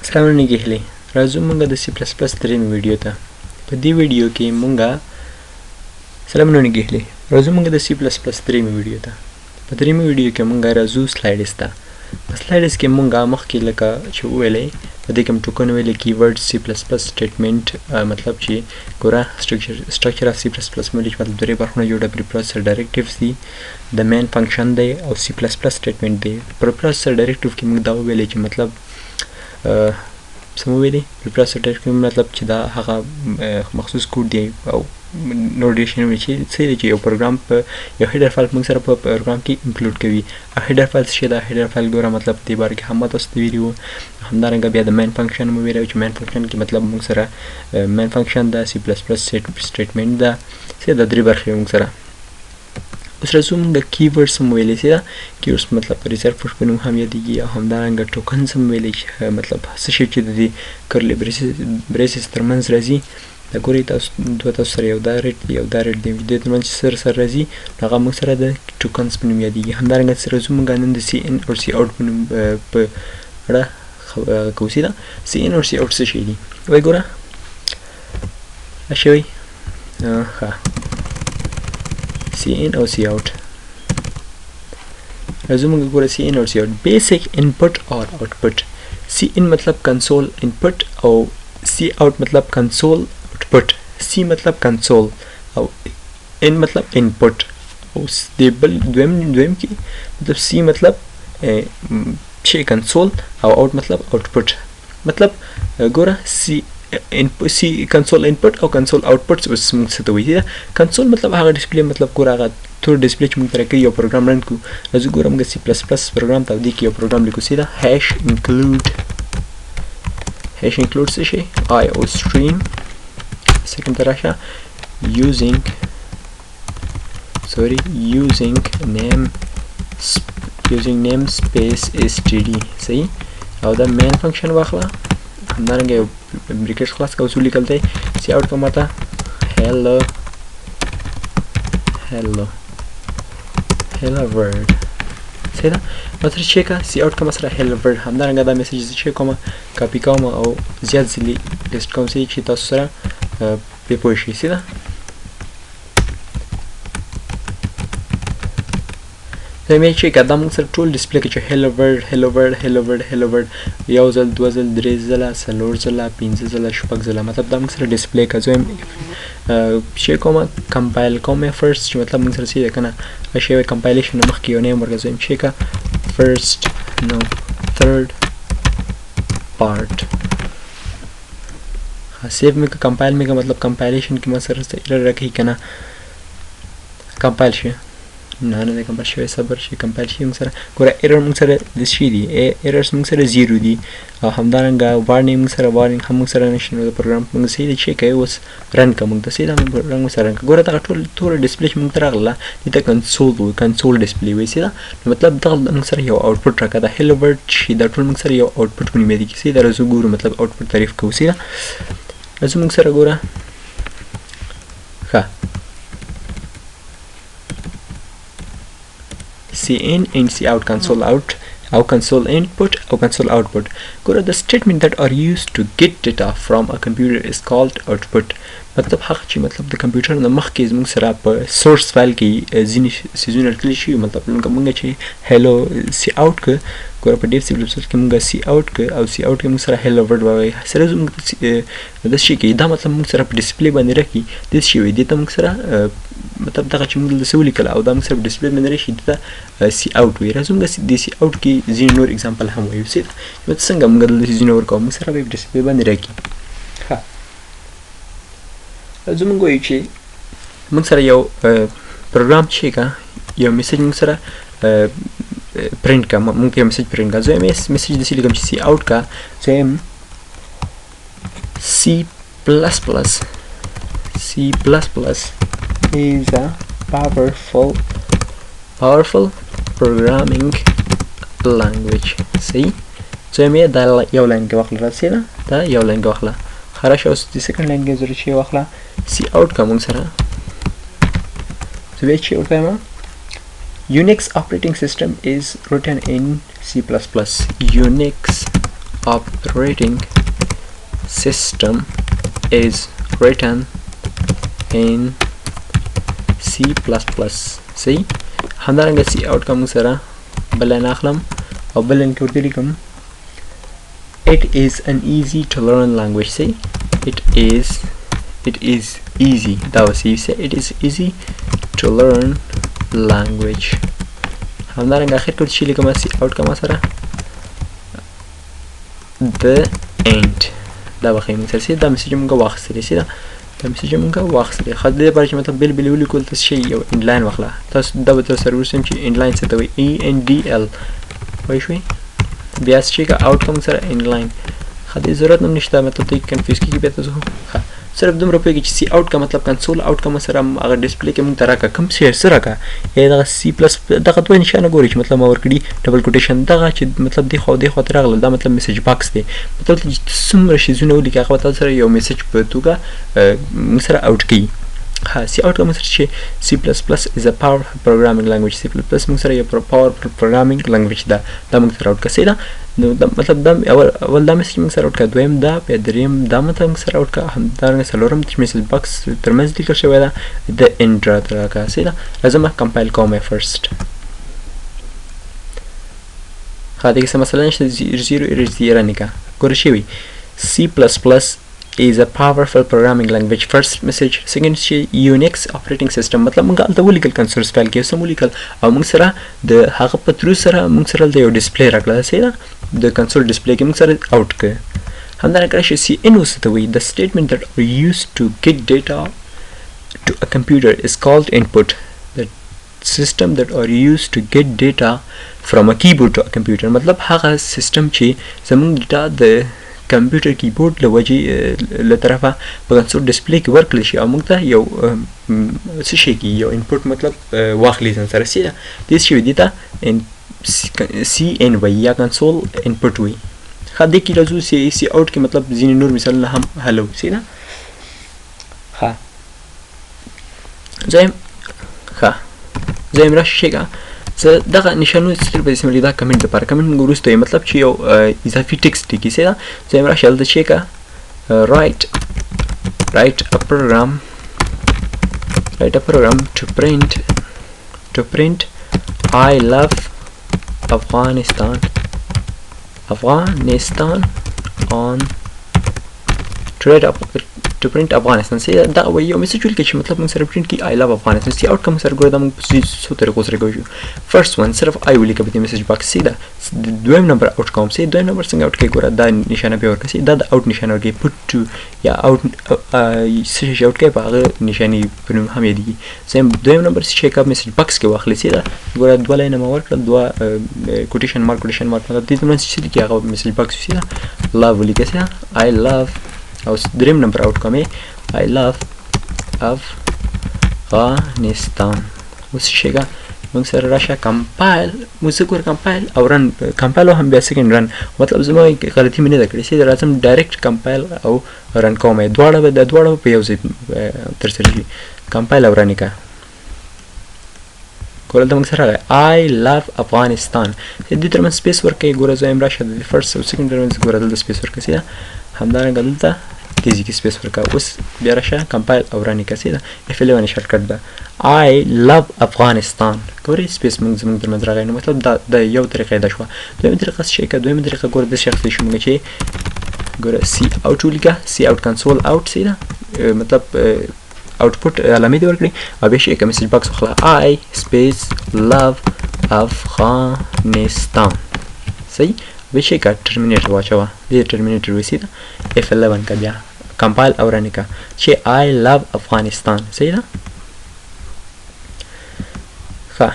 سلام علیکم. راځو موږ د C++ دریم ویډیو ته. په دې ویډیو کې موږ د C++ دریم ویډیو ته. په دریم ویډیو کې موږ راځو سلایډز ته. په سلایډز کې موږ مخکې لکه چې ویلې په دې کوم ټوکن ویلې کیورډ C++ سټیټمنټ مطلب چې ګوره سټرکچر اف C++ ملي مطلب درې برخونه جوړه پریپروسیسر ډایرکټیوز دي د مین فنکشن دی او C++ سټیټمنټ دی. پریپروسیسر ډایرکټیو کې موږ دا ویلې چې مطلب سمو ویلې پریپروسیسر ډایرکټیو مطلب چې دا هغه مخصوص کوډ دی او نوډیشن چې څه دی چې یو پروګرام په یو هیډر فایل موږ سره په پروګرام کې انکلوډ کوي. هیډر فایل څه دا هیډر فایل ګوره مطلب دې باره کې هم تاسو ته ویلي وو. همدارنګه بیا د مین فنکشن مو ویلی چې مین فنکشن کې مطلب موږ سره مین فنکشن ده C++ سټیټمنټ ده څه دا درې برخې موږ سره. اوس راځو موږ د کیورډز هم ویلی چې دا کیورډز مطلب په ریزرف په نوم هم یادېږي او همدارنګه ټوکنز هم ویلی چې مطلب څه شی چې د دې کرلي بریسز ترمنځ راځي دا ګورئ تاسو سره یو دا ریټ دی یو دا ریټ دی د دې ترمنځ چې سره راځي هغه موږ سره د ټوکنز په نوم یادېږي. همدارنګه راځو موږ نن د سی ان او سی آوټ په نوم په اړه کوو چې دا سی ان او سی آوټ څه شی دي وایي ګوره ښه وایي ښه سی ان او سی آوټ راځو موږ ګوره سی ان او سی آوټ بیسک انپٹ اور آوټپٹ. سی ان مطلب کنسول انپٹ او سی آوټ مطلب کنسول آوټپٹ. سی مطلب کنسول او ان مطلب انپٹ او د بل دویم کې مطلب سی مطلب شی کنسول او آوټ مطلب آوټپٹ. مطلب ګوره سی کنسول انپٹ او کنسول آوټپٹ اوس موږ څه ته وایي. کنسول مطلب هغه ډسپلی مطلب ګوره هغه تور ډسپلی چې موږ ترې کوي یو پروګرام رن کړو. راځو ګوره موږ C++ پروګرام ته دې کې یو پروګرام لیکو چې دا هیش انکلود څه شي IO stream سیکنډ ته راشه using namespace std صحیح او دا مین فنکشن واخله همدارنګه یو بریکټ خلاص کا اصول لیکل دی سی آوټ کومه ته hello world صحیح ده مطلب چې کا سی آوټ کومه سره hello world همدارنګه دا میسج چې کومه کاپی کوم او زیات ځلې لیست کوم چې تاسو سره په پوه شئ صحیح ده. دا مې چې دا موږ سره ټول ډسپلی کې چې hello world یو ځل دوه ځل درې ځله څلور ځله پنځه ځله شپږ ځله مطلب دا موږ سره ډسپلی کا زم شي کومه کمپایل کومه فرست چې مطلب موږ سره څه کنه شي کمپایلیشن مخکې یو نیم ورګزم شي کا فرست نو ثرد پارت سیو مې کمپایل مې مطلب کمپایلیشن کې ما سره ایرر راکې کنه کمپایل شي نه کمپایل شوی صبر شي کمپایل شي موږ سره ګوره ایرر موږ سره د شي دي ایررز موږ سره 0 دي او همدارنګه وارنینګ موږ سره وارنینګ هم موږ سره نشي نو د پروګرام موږ سې دي چې کوي اوس رن کوم د سې دا موږ سره رن ګوره دا ټول ډسپلی موږ تر غلا د کنسول ډسپلی وې سې دا مطلب دا موږ سره یو آوټپوټ راکړه د هیلو ورډ شي دا ټول موږ سره یو آوټپوټ په نیمه دي کې سې دا رزو ګورو مطلب آوټپوټ تعریف کوو سې دا رزو موږ سره ګوره ښه cin and cout console out or console input or console output. The statement that are used to get data from a computer is called output. مطلب هغه چې مطلب د کمپیوټر نه مخکې زموږ سره په سورس فایل کې ځینې سیزونه کلی شي مطلب موږ چې هلو سی آوټ ک ګوره په ډیف سی پلس کې موږ سی آوټ ک او سی آوټ کې موږ سره هلو ورډ وایي سره زموږ د شي کې دا مطلب موږ سره په ډسپلی باندې راکې د شي وي د ته موږ سره مطلب دغه چې موږ د سولې کله او دا موږ سره په ډسپلی باندې راشي دا سی آوټ وي راځو موږ د سی آوټ کې ځینې نور اگزامپل هم وایو چې څنګه موږ د ځینې ورکو موږ سره په ډسپلی باندې راکې زمونږ وایو چې موږ سره یو پروګرام چې کا یو میسج موږ سره پرینټ کا موږ یو میسج پرینټ کا زه میسج د سی لیکم چې سی آوټ کا زم C++ is a powerful programming language صحیح زم یې دا یو لاین کې واخله راسي دا یو لاین کې واخله خراش اوس د سیکنډ لاین کې زره شي واخله سی آوټ کا موږ سره زه چې ورته Unix operating system is written in C++. Unix operating system is written in C++. صحیح همدارنګه C out کا موږ سره بل نه اخلم او بل انکلود لیکم it is an easy to learn language. say it is easy that was easy. say it is easy to learn language. همدارنګه اخر کې چې لیکم C out کا ما سره the end دا واخې موږ سره دا میسج موږ واخیستلی سي دا میسج موږ واخیستلی خو د دې لپاره چې مطلب بل بل ولیکل تاسو شي یو انلاین واخله تاسو دا به تاسو سره ورسم چې انلاین څه ته وایي ENDL وایي شوي بیا چې کا آوټکم سره انلاین خو دې ضرورت هم نشته مطلب ته کنفیوز کیږي بیا تاسو صرف دومره پوهیږئ چې سی آوټ کا مطلب کنسول آوټ کا سره هغه ډسپلی کې موږ ته راکړه کوم شی سره راکړه یا دغه سی پلس دغه دوه نشانه ګورئ چې مطلب ما ورکړي ډبل کوټیشن دغه چې مطلب دی خو راغله دا مطلب میسج باکس دی مطلب چې څومره شیزونه ولیکي هغه تاسو سره یو میسج په توګه موږ سره آوټ کوي C out کا مطلب چې C++ is a powerful programming language. C++ موږ سره یو powerful programming language ده دا موږ سره آوټ کړه دا نو مطلب دا اول دا میسج موږ سره آوټ کړه دویم دا بیا دریم دا مطلب موږ سره آوټ کړه همدارنګه څلورم چې میسج باکس ترمنځ لیکل شوی ده د end راته راکړه دا لازم کمپایل کوم فرست خاطر کې مثلا نشته 0 نه کا ګور شي وي C++ is a powerful programming language. First message second Unix operating system مطلب موږ الته ولیکل کنسول فایل کې سم ولیکل او موږ سره د هغه په ترو سره موږ سره د یو ډسپلی راکړه سي دا د کنسول ډسپلی کې موږ سره آوټ کړ همدارنګه شي CN وستوي the statement that are used to get data to a computer is called input. The system that are used to get data from a keyboard to a computer مطلب هغه سیستم چې زموږ ډاټا د کمپیوټر کیبورډ له وجې له طرفه په کنسول ډسپلی کې ورکړل شي او موږ ته یو څه شي کې یو انپوټ مطلب واخلي ځان سره سي دې شي دي ته CN وایي یا کنسول انپوټ وایي ښه دې کې راځو سي آوټ کې مطلب ځینې نور مثالونه هم حلو سي نه ښه زم راشي زه دغه نشانونه ستر په اسمه لیدا کمنټ لپاره کمنټ موږ وروسته مطلب چې یو اضافي ټیکسټ لیکي څه ده زه راشه دلته چې کا write a program to print I love Afghanistan on to print Afghanistan سي دا وایي یو میسج ولیکئ چې مطلب موږ سره پرینټ کړي I love Afghanistan سي آوټ کوم سره ګوره دا موږ په څو طریقو سره کوو فرست ون صرف I ولیکه په دې میسج باکس سي دا دویم نمبر آوټ کوم سي دویم نمبر څنګه آوټ کوي ګوره دا نشانه به ورکړي دا د آوټ نشانه ورکړي پټ ټو یا آوټ څه شي آوټ کوي په هغه نشانه په نوم هم یادېږي سیم دویم نمبر چې کا میسج باکس کې واخلي سي دا ګوره دوه لاینه ما ورکړل دوه کوټیشن مارک مطلب دې ترمنځ چې لیکي هغه میسج باکس سي دا love ولیکه سي I love او دریم نمبر آوټ کوم I love Afghanistan اوس شيګه موږ سره راشه کمپایل موږ ګور کمپایل او رن کمپایل هم بیا سیکنډ رن مطلب زما غلطي مې نه کړې چې راځم ډایرکټ کمپایل او رن کوم دواړه په یو ځای تر سره شي کمپایل او رن کا ګور د موږ سره I love Afghanistan دې ترمن سپیس ورکې ګور زم راشه د فرست او سیکنډ ترمن ګور د سپیس ورکې سي همدارنګه دلته تیزی کې سپیس ورکا اوس بیا راشه کمپایل او رن کسي دا F11 شارټ کټ ده I love Afghanistan ګورې سپیس موږ زموږ ترمنځ راغی نو مطلب دا یو طریقه ده شو دویمه طریقه څه کوي دویمه طریقه ګور د شخص شو موږ چې ګور C out ولیکه C out console out سي دا مطلب output علامه دې ورکړي او به شي کوم میسج باکس خلا I space love Afghanistan صحیح به شي کا ټرمینیټر واچوا دې ټرمینیټر وسی دا F11 کا بیا کمپایل او رن کا چې I love Afghanistan صحیح ده ښه